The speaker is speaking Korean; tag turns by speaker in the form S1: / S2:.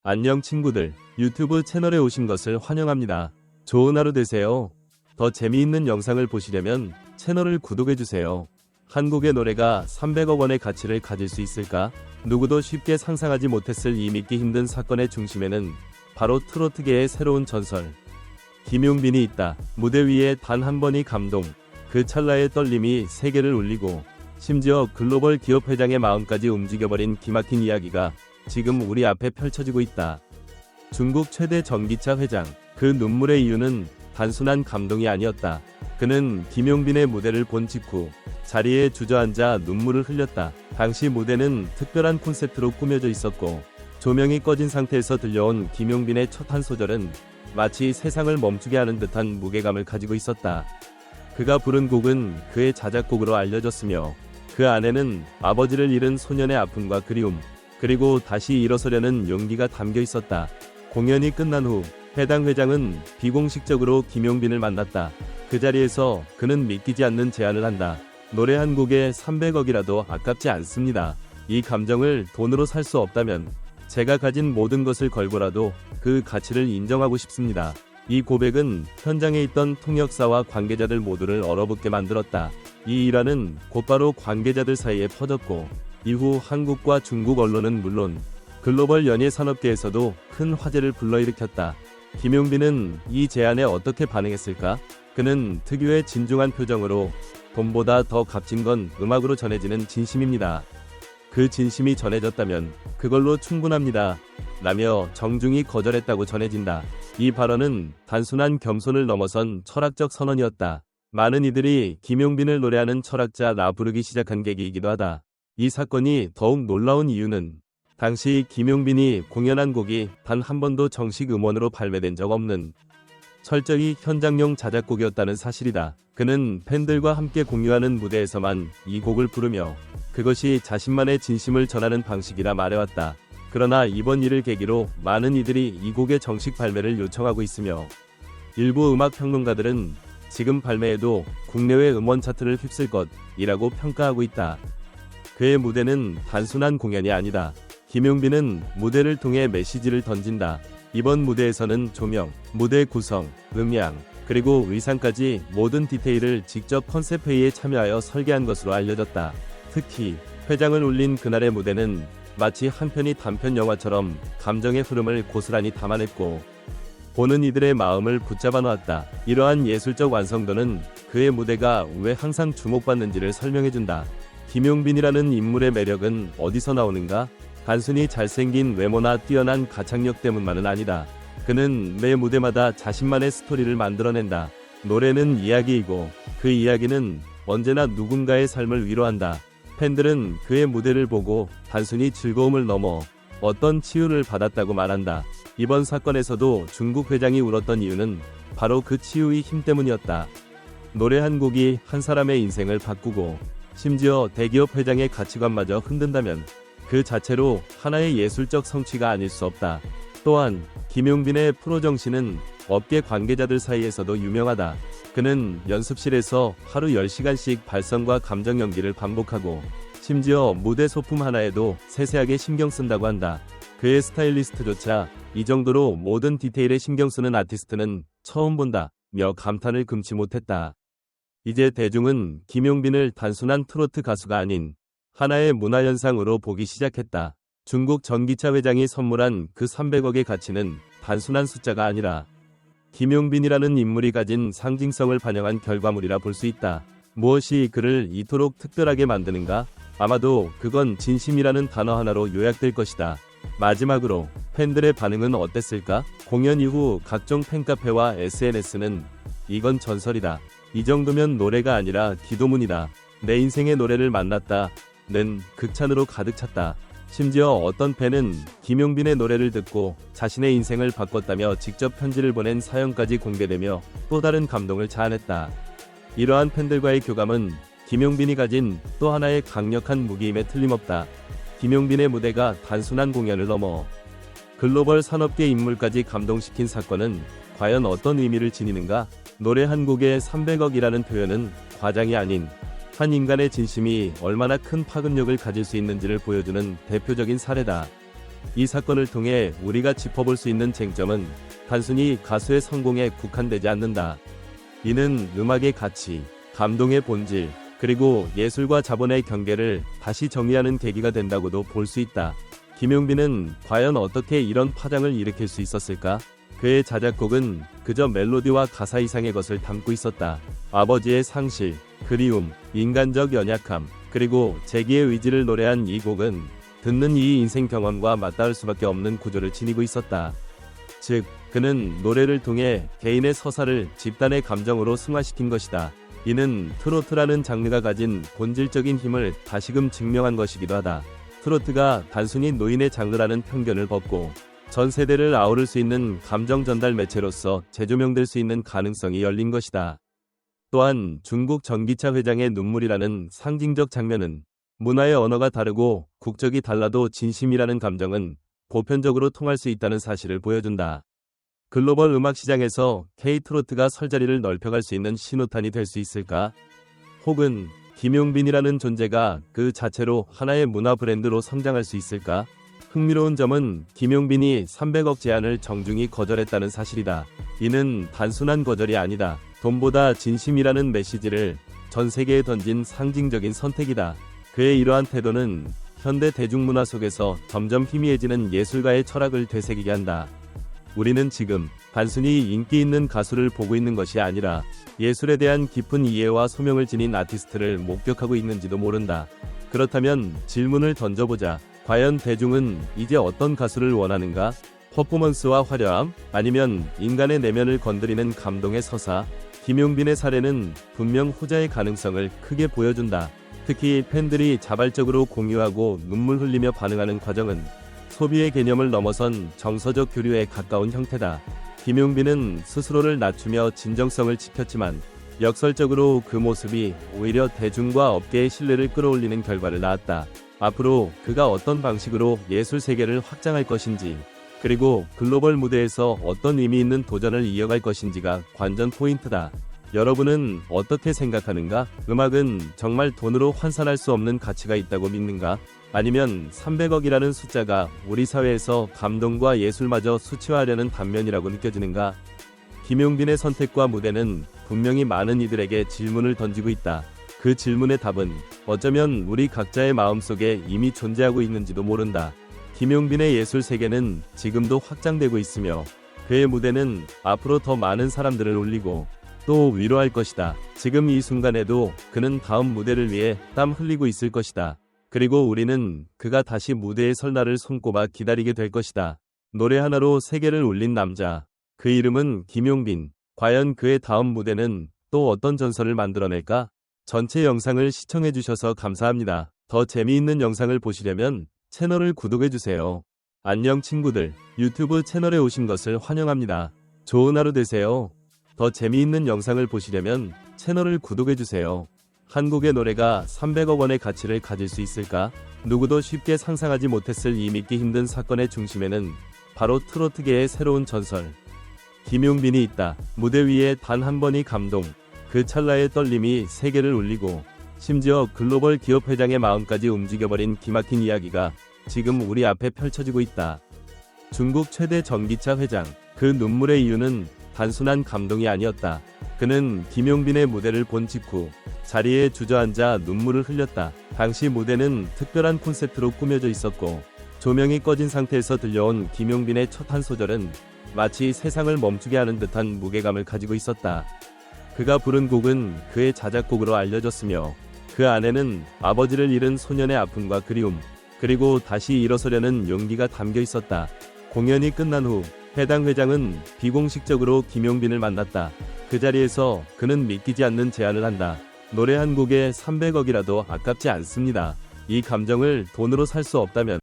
S1: 안녕 친구들, 유튜브 채널에 오신 것을 환영합니다. 좋은 하루 되세요. 더 재미있는 영상을 보시려면 채널을 구독해주세요. 한국의 노래가 300억 원의 가치를 가질 수 있을까? 누구도 쉽게 상상하지 못했을 이 믿기 힘든 사건의 중심에는 바로 트로트계의 새로운 전설 김용빈이 있다. 무대 위에 단 한 번의 감동, 그 찰나의 떨림이 세계를 울리고 심지어 글로벌 기업 회장의 마음까지 움직여버린 기막힌 이야기가 지금 우리 앞에 펼쳐지고 있다. 중국 최대 전기차 회장, 그 눈물의 이유는 단순한 감동이 아니었다. 그는 김용빈의 무대를 본 직후 자리에 주저앉아 눈물을 흘렸다. 당시 무대는 특별한 콘셉트로 꾸며져 있었고 조명이 꺼진 상태에서 들려온 김용빈의 첫 한 소절은 마치 세상을 멈추게 하는 듯한 무게감을 가지고 있었다. 그가 부른 곡은 그의 자작곡으로 알려졌으며 그 안에는 아버지를 잃은 소년의 아픔과 그리움, 그리고 다시 일어서려는 용기가 담겨 있었다. 공연이 끝난 후 해당 회장은 비공식적으로 김용빈을 만났다. 그 자리에서 그는 믿기지 않는 제안을 한다. 노래 한 곡에 300억이라도 아깝지 않습니다. 이 감정을 돈으로 살 수 없다면 제가 가진 모든 것을 걸고라도 그 가치를 인정하고 싶습니다. 이 고백은 현장에 있던 통역사와 관계자들 모두를 얼어붙게 만들었다. 이 일화는 곧바로 관계자들 사이에 퍼졌고 이후 한국과 중국 언론은 물론 글로벌 연예 산업계에서도 큰 화제를 불러일으켰다. 김용빈은 이 제안에 어떻게 반응했을까? 그는 특유의 진중한 표정으로 돈보다 더 값진 건 음악으로 전해지는 진심입니다. 그 진심이 전해졌다면 그걸로 충분합니다. 라며 정중히 거절했다고 전해진다. 이 발언은 단순한 겸손을 넘어선 철학적 선언이었다. 많은 이들이 김용빈을 노래하는 철학자라 부르기 시작한 계기이기도 하다. 이 사건이 더욱 놀라운 이유는 당시 김용빈이 공연한 곡이 단 한 번도 정식 음원으로 발매된 적 없는 철저히 현장용 자작곡이었다는 사실이다. 그는 팬들과 함께 공유하는 무대에서만 이 곡을 부르며 그것이 자신만의 진심을 전하는 방식이라 말해왔다. 그러나 이번 일을 계기로 많은 이들이 이 곡의 정식 발매를 요청하고 있으며 일부 음악 평론가들은 지금 발매해도 국내외 음원 차트를 휩쓸 것이라고 평가하고 있다. 그의 무대는 단순한 공연이 아니다. 김용빈은 무대를 통해 메시지를 던진다. 이번 무대에서는 조명, 무대 구성, 음향, 그리고 의상까지 모든 디테일을 직접 컨셉 회의에 참여하여 설계한 것으로 알려졌다. 특히 회장을 울린 그날의 무대는 마치 한 편의 단편 영화처럼 감정의 흐름을 고스란히 담아냈고 보는 이들의 마음을 붙잡아 놓았다. 이러한 예술적 완성도는 그의 무대가 왜 항상 주목받는지를 설명해준다. 김용빈이라는 인물의 매력은 어디서 나오는가? 단순히 잘생긴 외모나 뛰어난 가창력 때문만은 아니다. 그는 매 무대마다 자신만의 스토리를 만들어낸다. 노래는 이야기이고 그 이야기는 언제나 누군가의 삶을 위로한다. 팬들은 그의 무대를 보고 단순히 즐거움을 넘어 어떤 치유를 받았다고 말한다. 이번 사건에서도 중국 회장이 울었던 이유는 바로 그 치유의 힘 때문이었다. 노래 한 곡이 한 사람의 인생을 바꾸고 심지어 대기업 회장의 가치관마저 흔든다면 그 자체로 하나의 예술적 성취가 아닐 수 없다. 또한 김용빈의 프로 정신은 업계 관계자들 사이에서도 유명하다. 그는 연습실에서 하루 10시간씩 발성과 감정 연기를 반복하고 심지어 무대 소품 하나에도 세세하게 신경 쓴다고 한다. 그의 스타일리스트조차 이 정도로 모든 디테일에 신경 쓰는 아티스트는 처음 본다며 감탄을 금치 못했다. 이제 대중은 김용빈을 단순한 트로트 가수가 아닌 하나의 문화현상으로 보기 시작했다. 중국 전기차 회장이 선물한 그 300억의 가치는 단순한 숫자가 아니라 김용빈이라는 인물이 가진 상징성을 반영한 결과물이라 볼 수 있다. 무엇이 그를 이토록 특별하게 만드는가? 아마도 그건 진심이라는 단어 하나로 요약될 것이다. 마지막으로 팬들의 반응은 어땠을까? 공연 이후 각종 팬카페와 SNS는 이건 전설이다. 이 정도면 노래가 아니라 기도문이다. 내 인생의 노래를 만났다. 는 극찬으로 가득 찼다. 심지어 어떤 팬은 김용빈의 노래를 듣고 자신의 인생을 바꿨다며 직접 편지를 보낸 사연까지 공개되며 또 다른 감동을 자아냈다. 이러한 팬들과의 교감은 김용빈이 가진 또 하나의 강력한 무기임에 틀림없다. 김용빈의 무대가 단순한 공연을 넘어 글로벌 산업계 인물까지 감동시킨 사건은 과연 어떤 의미를 지니는가? 노래 한 곡에 300억이라는 표현은 과장이 아닌 한 인간의 진심이 얼마나 큰 파급력을 가질 수 있는지를 보여주는 대표적인 사례다. 이 사건을 통해 우리가 짚어볼 수 있는 쟁점은 단순히 가수의 성공에 국한되지 않는다. 이는 음악의 가치, 감동의 본질, 그리고 예술과 자본의 경계를 다시 정의하는 계기가 된다고도 볼 수 있다. 김용빈은 과연 어떻게 이런 파장을 일으킬 수 있었을까? 그의 자작곡은 그저 멜로디와 가사 이상의 것을 담고 있었다. 아버지의 상실, 그리움, 인간적 연약함, 그리고 재기의 의지를 노래한 이 곡은 듣는 이 인생 경험과 맞닿을 수밖에 없는 구조를 지니고 있었다. 즉, 그는 노래를 통해 개인의 서사를 집단의 감정으로 승화시킨 것이다. 이는 트로트라는 장르가 가진 본질적인 힘을 다시금 증명한 것이기도 하다. 트로트가 단순히 노인의 장르라는 편견을 벗고 전 세대를 아우를 수 있는 감정 전달 매체로서 재조명될 수 있는 가능성이 열린 것이다. 또한 중국 전기차 회장의 눈물이라는 상징적 장면은 문화의 언어가 다르고 국적이 달라도 진심이라는 감정은 보편적으로 통할 수 있다는 사실을 보여준다. 글로벌 음악 시장에서 K-트로트가 설자리를 넓혀갈 수 있는 신호탄이 될 수 있을까? 혹은 김용빈이라는 존재가 그 자체로 하나의 문화 브랜드로 성장할 수 있을까? 흥미로운 점은 김용빈이 300억 제안을 정중히 거절했다는 사실이다. 이는 단순한 거절이 아니다. 돈보다 진심이라는 메시지를 전 세계에 던진 상징적인 선택이다. 그의 이러한 태도는 현대 대중문화 속에서 점점 희미해지는 예술가의 철학을 되새기게 한다. 우리는 지금 단순히 인기 있는 가수를 보고 있는 것이 아니라 예술에 대한 깊은 이해와 소명을 지닌 아티스트를 목격하고 있는지도 모른다. 그렇다면 질문을 던져보자. 과연 대중은 이제 어떤 가수를 원하는가? 퍼포먼스와 화려함? 아니면 인간의 내면을 건드리는 감동의 서사? 김용빈의 사례는 분명 후자의 가능성을 크게 보여준다. 특히 팬들이 자발적으로 공유하고 눈물 흘리며 반응하는 과정은 소비의 개념을 넘어선 정서적 교류에 가까운 형태다. 김용빈은 스스로를 낮추며 진정성을 지켰지만 역설적으로 그 모습이 오히려 대중과 업계의 신뢰를 끌어올리는 결과를 낳았다. 앞으로 그가 어떤 방식으로 예술 세계를 확장할 것인지, 그리고 글로벌 무대에서 어떤 의미 있는 도전을 이어갈 것인지가 관전 포인트다. 여러분은 어떻게 생각하는가? 음악은 정말 돈으로 환산할 수 없는 가치가 있다고 믿는가? 아니면 300억이라는 숫자가 우리 사회에서 감동과 예술마저 수치화하려는 단면이라고 느껴지는가? 김용빈의 선택과 무대는 분명히 많은 이들에게 질문을 던지고 있다. 그 질문의 답은 어쩌면 우리 각자의 마음속에 이미 존재하고 있는지도 모른다. 김용빈의 예술 세계는 지금도 확장되고 있으며 그의 무대는 앞으로 더 많은 사람들을 울리고 또 위로할 것이다. 지금 이 순간에도 그는 다음 무대를 위해 땀 흘리고 있을 것이다. 그리고 우리는 그가 다시 무대에 설 날을 손꼽아 기다리게 될 것이다. 노래 하나로 세계를 울린 남자. 그 이름은 김용빈. 과연 그의 다음 무대는 또 어떤 전설을 만들어낼까? 전체 영상을 시청해주셔서 감사합니다. 더 재미있는 영상을 보시려면 채널을 구독해주세요. 안녕 친구들, 유튜브 채널에 오신 것을 환영합니다. 좋은 하루 되세요. 더 재미있는 영상을 보시려면 채널을 구독해주세요. 한국의 노래가 300억 원의 가치를 가질 수 있을까? 누구도 쉽게 상상하지 못했을 이 믿기 힘든 사건의 중심에는 바로 트로트계의 새로운 전설 김용빈이 있다. 무대 위에 단 한 번의 감동, 그 찰나의 떨림이 세계를 울리고 심지어 글로벌 기업 회장의 마음까지 움직여버린 기막힌 이야기가 지금 우리 앞에 펼쳐지고 있다. 중국 최대 전기차 회장, 그 눈물의 이유는 단순한 감동이 아니었다. 그는 김용빈의 무대를 본 직후 자리에 주저앉아 눈물을 흘렸다. 당시 무대는 특별한 콘셉트로 꾸며져 있었고 조명이 꺼진 상태에서 들려온 김용빈의 첫 한 소절은 마치 세상을 멈추게 하는 듯한 무게감을 가지고 있었다. 그가 부른 곡은 그의 자작곡으로 알려졌으며 그 안에는 아버지를 잃은 소년의 아픔과 그리움, 그리고 다시 일어서려는 용기가 담겨 있었다. 공연이 끝난 후 해당 회장은 비공식적으로 김용빈을 만났다. 그 자리에서 그는 믿기지 않는 제안을 한다. 노래 한 곡에 300억이라도 아깝지 않습니다. 이 감정을 돈으로 살 수 없다면